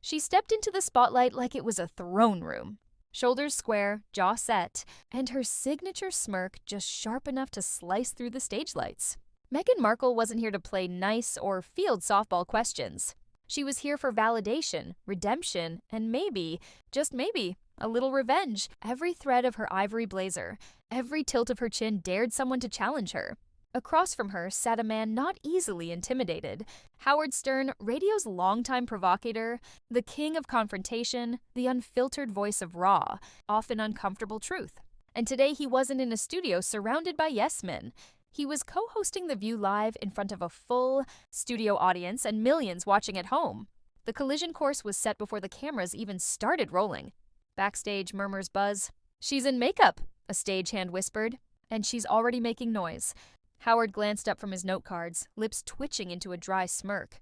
She stepped into the spotlight like it was a throne room. Shoulders square, jaw set, and her signature smirk just sharp enough to slice through the stage lights. Meghan Markle wasn't here to play nice or field softball questions. She was here for validation, redemption, and maybe, just maybe, a little revenge. Every thread of her ivory blazer, every tilt of her chin dared someone to challenge her. Across from her sat a man not easily intimidated. Howard Stern, radio's longtime provocator, the king of confrontation, the unfiltered voice of raw, often uncomfortable truth. And today he wasn't in a studio surrounded by yes-men. He was co-hosting The View Live in front of a full studio audience and millions watching at home. The collision course was set before the cameras even started rolling. Backstage, murmurs buzz. "She's in makeup," a stagehand whispered, "and she's already making noise." Howard glanced up from his note cards, lips twitching into a dry smirk.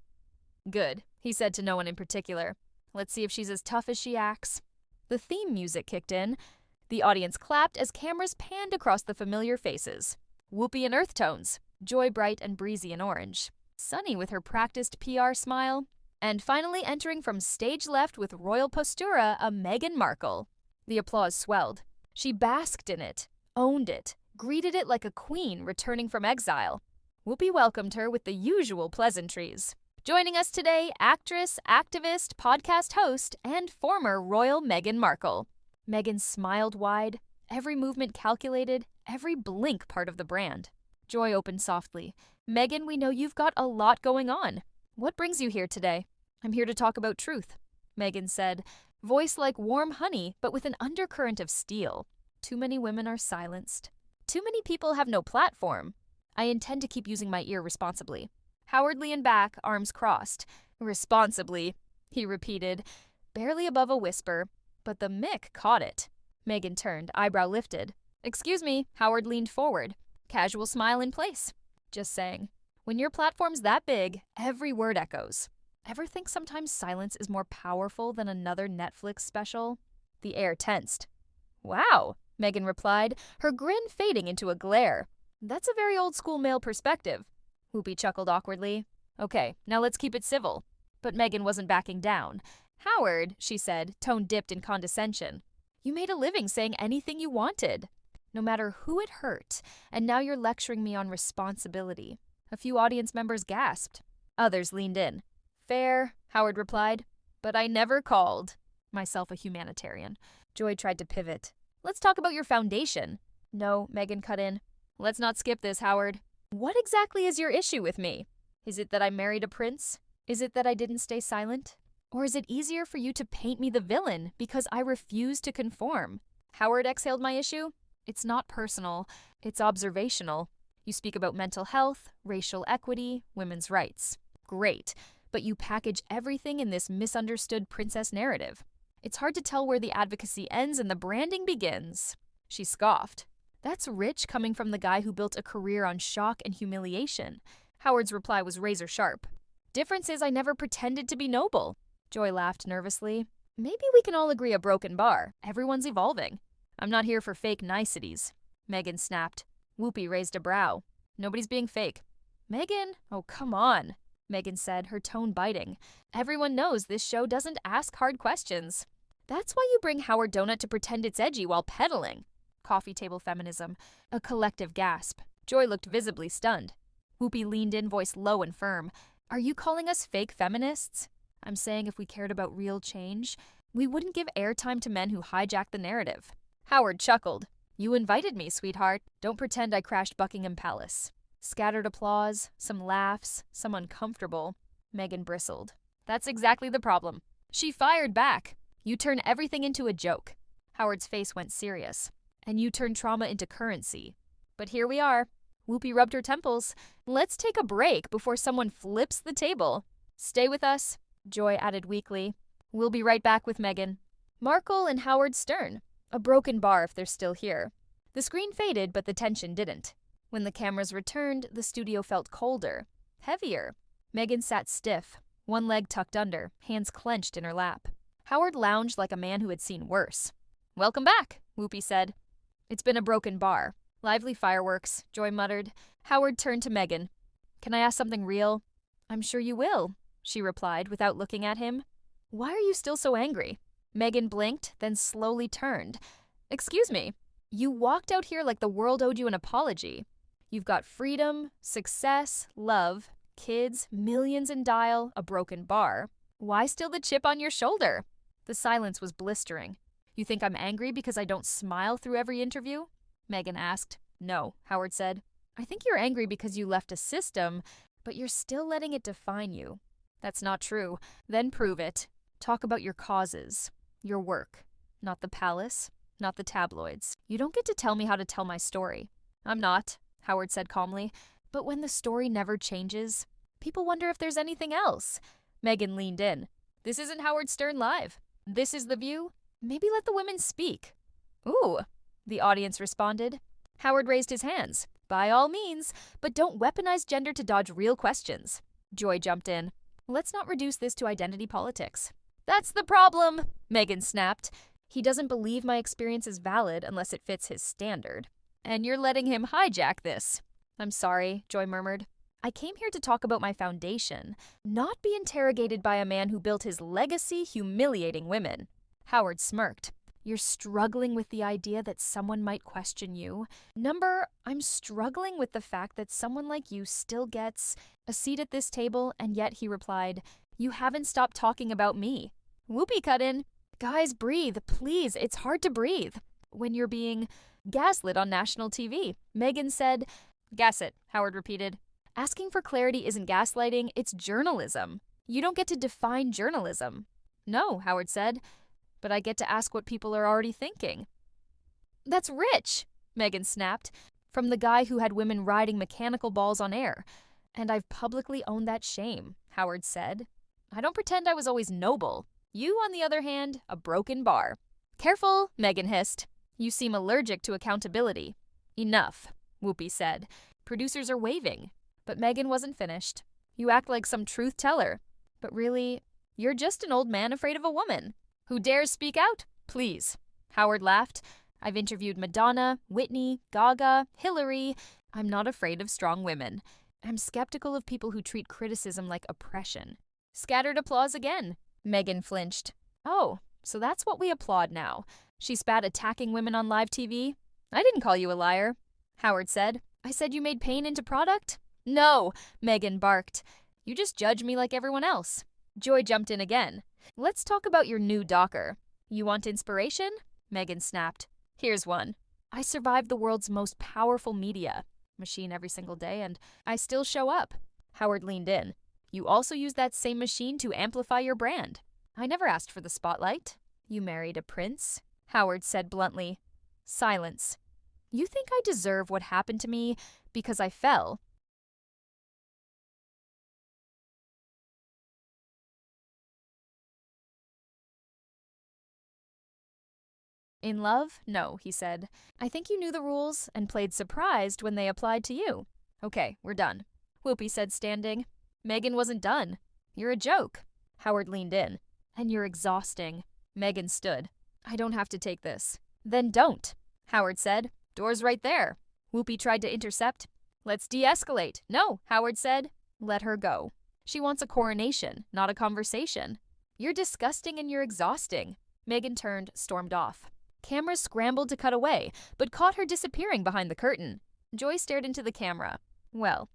"Good," he said to no one in particular. "Let's see if she's as tough as she acts." The theme music kicked in. The audience clapped as cameras panned across the familiar faces. Whoopi in earth tones, Joy bright and breezy in orange, Sunny with her practiced PR smile, and finally entering from stage left with royal postura, a Meghan Markle. The applause swelled. She basked in it, owned it, greeted it like a queen returning from exile. Whoopi welcomed her with the usual pleasantries. Joining us today, actress, activist, podcast host, and former royal Meghan Markle. Meghan smiled wide, every movement calculated, every blink part of the brand. Joy opened softly. "Meghan, we know you've got a lot going on. What brings you here today?" "I'm here to talk about truth," Meghan said, voice like warm honey, but with an undercurrent of steel. "Too many women are silenced. Too many people have no platform. I intend to keep using my ear responsibly." Howard leaned back, arms crossed. "Responsibly," he repeated, barely above a whisper, but the mic caught it. Meghan turned, eyebrow lifted. "Excuse me," Howard leaned forward, casual smile in place. "Just saying, when your platform's that big, every word echoes. Ever think sometimes silence is more powerful than another Netflix special?" The air tensed. "Wow," Meghan replied, her grin fading into a glare. "That's a very old-school male perspective." Whoopi chuckled awkwardly. "Okay, now let's keep it civil." But Meghan wasn't backing down. "Howard," she said, tone dipped in condescension, "you made a living saying anything you wanted, no matter who it hurt, and now you're lecturing me on responsibility." A few audience members gasped. Others leaned in. "Fair," Howard replied, "but I never called myself a humanitarian." Joy tried to pivot. "Let's talk about your foundation." "No," Meghan cut in. "Let's not skip this, Howard. What exactly is your issue with me? Is it that I married a prince? Is it that I didn't stay silent? Or is it easier for you to paint me the villain because I refuse to conform?" Howard exhaled my issue. "It's not personal. It's observational. You speak about mental health, racial equity, women's rights. Great, but you package everything in this misunderstood princess narrative. It's hard to tell where the advocacy ends and the branding begins." She scoffed. "That's rich coming from the guy who built a career on shock and humiliation." Howard's reply was razor sharp. "Difference is I never pretended to be noble." Joy laughed nervously. "Maybe we can all agree a broken bar. Everyone's evolving." "I'm not here for fake niceties," Meghan snapped. Whoopi raised a brow. "Nobody's being fake." "Meghan, oh come on," Meghan said, her tone biting. "Everyone knows this show doesn't ask hard questions. That's why you bring Howard Donut to pretend it's edgy while peddling." Coffee table feminism. A collective gasp. Joy looked visibly stunned. Whoopi leaned in, voice low and firm. "Are you calling us fake feminists?" "I'm saying if we cared about real change, we wouldn't give airtime to men who hijack the narrative." Howard chuckled. "You invited me, sweetheart. Don't pretend I crashed Buckingham Palace." Scattered applause, some laughs, some uncomfortable. Meghan bristled. "That's exactly the problem." She fired back. "You turn everything into a joke." Howard's face went serious. "And you turn trauma into currency. But here we are." Whoopi rubbed her temples. "Let's take a break before someone flips the table." "Stay with us," Joy added weakly. "We'll be right back with Meghan Markle and Howard Stern. A broken bar if they're still here." The screen faded, but the tension didn't. When the cameras returned, the studio felt colder, heavier. Meghan sat stiff, one leg tucked under, hands clenched in her lap. Howard lounged like a man who had seen worse. "Welcome back," Whoopi said. "It's been a broken bar. Lively fireworks," Joy muttered. Howard turned to Meghan. "Can I ask something real?" "I'm sure you will," she replied without looking at him. Why are you still so angry? Meghan blinked, then slowly turned. Excuse me, you walked out here like the world owed you an apology. You've got freedom, success, love, kids, millions in dial, a broken bar. Why still the chip on your shoulder? The silence was blistering. You think I'm angry because I don't smile through every interview? Meghan asked. No, Howard said. I think you're angry because you left a system, but you're still letting it define you. That's not true. Then prove it. Talk about your causes, your work, not the palace, not the tabloids. You don't get to tell me how to tell my story. I'm not, Howard said calmly. But when the story never changes, people wonder if there's anything else. Meghan leaned in. This isn't Howard Stern Live. This is The View. Maybe let the women speak. Ooh, the audience responded. Howard raised his hands. By all means, but don't weaponize gender to dodge real questions. Joy jumped in. Let's not reduce this to identity politics. That's the problem, Meghan snapped. He doesn't believe my experience is valid unless it fits his standard. And you're letting him hijack this. I'm sorry, Joy murmured. I came here to talk about my foundation, not be interrogated by a man who built his legacy humiliating women. Howard smirked. You're struggling with the idea that someone might question you. I'm struggling with the fact that someone like you still gets a seat at this table, and yet he replied, you haven't stopped talking about me. Whoopi cut in. Guys, breathe, please, it's hard to breathe when you're being gaslit on national TV. Meghan said, gas it, Howard repeated. Asking for clarity isn't gaslighting, it's journalism. You don't get to define journalism. No, Howard said, but I get to ask what people are already thinking. That's rich, Meghan snapped, from the guy who had women riding mechanical balls on air. And I've publicly owned that shame, Howard said. I don't pretend I was always noble. You, on the other hand, a broken bar. Careful, Meghan hissed. You seem allergic to accountability. Enough, Whoopi said. Producers are waving. But Meghan wasn't finished. You act like some truth teller. But really, you're just an old man afraid of a woman. Who dares speak out? Please. Howard laughed. I've interviewed Madonna, Whitney, Gaga, Hillary. I'm not afraid of strong women. I'm skeptical of people who treat criticism like oppression. Scattered applause again. Meghan flinched. Oh, so that's what we applaud now. She spat, attacking women on live TV. I didn't call you a liar, Howard said. I said you made pain into product? No, Meghan barked. You just judge me like everyone else. Joy jumped in again. Let's talk about your new docker. You want inspiration? Meghan snapped. Here's one. I survived the world's most powerful media machine every single day, and I still show up. Howard leaned in. You also use that same machine to amplify your brand. I never asked for the spotlight. You married a prince, Howard said bluntly. Silence. You think I deserve what happened to me because I fell? In love? No, he said. I think you knew the rules and played surprised when they applied to you. Okay, we're done. Whoopi said, standing. Meghan wasn't done. You're a joke. Howard leaned in. And you're exhausting. Meghan stood. I don't have to take this. Then don't, Howard said. Door's right there. Whoopi tried to intercept. Let's de-escalate. No, Howard said. Let her go. She wants a coronation, not a conversation. You're disgusting and you're exhausting. Meghan turned, stormed off. Cameras scrambled to cut away, but caught her disappearing behind the curtain. Joy stared into the camera. Well,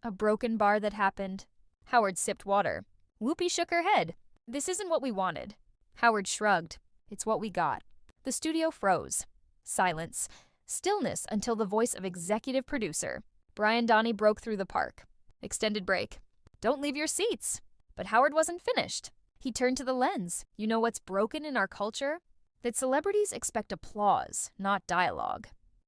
a broken bar that happened. Howard sipped water. Whoopi shook her head. This isn't what we wanted. Howard shrugged. It's what we got. The studio froze. Silence. Stillness until the voice of executive producer. Brian Donnie broke through the park. Extended break. Don't leave your seats. But Howard wasn't finished. He turned to the lens. You know what's broken in our culture? That celebrities expect applause, not dialogue.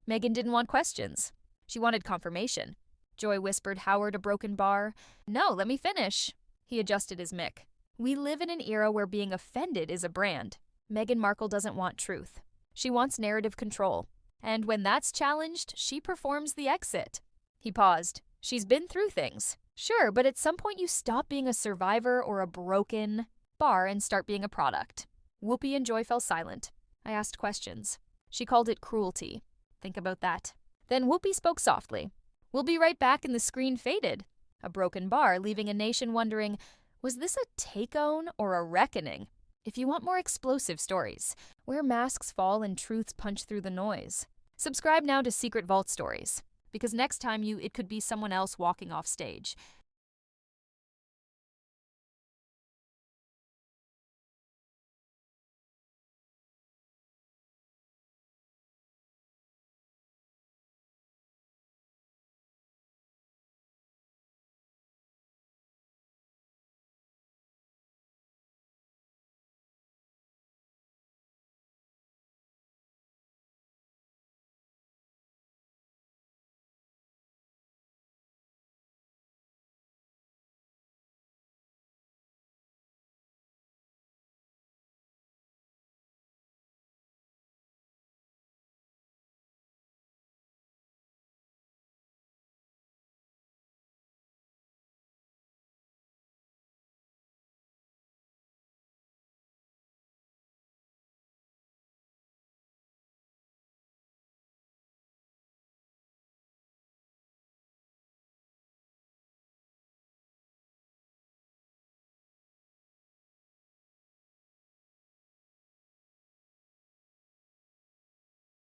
Meghan didn't want questions. She wanted confirmation. Joy whispered Howard a broken bar. No, let me finish. He adjusted his mic. We live in an era where being offended is a brand. Meghan Markle doesn't want truth. She wants narrative control. And when that's challenged, she performs the exit. He paused. She's been through things. Sure, but at some point you stop being a survivor or a broken bar and start being a product. Whoopi and Joy fell silent. I asked questions. She called it cruelty. Think about that. Then Whoopi spoke softly. We'll be right back, and the screen faded. A broken bar, leaving a nation wondering, was this a take-own or a reckoning? If you want more explosive stories, where masks fall and truths punch through the noise, subscribe now to Secret Vault Stories, because next time it could be someone else walking off stage,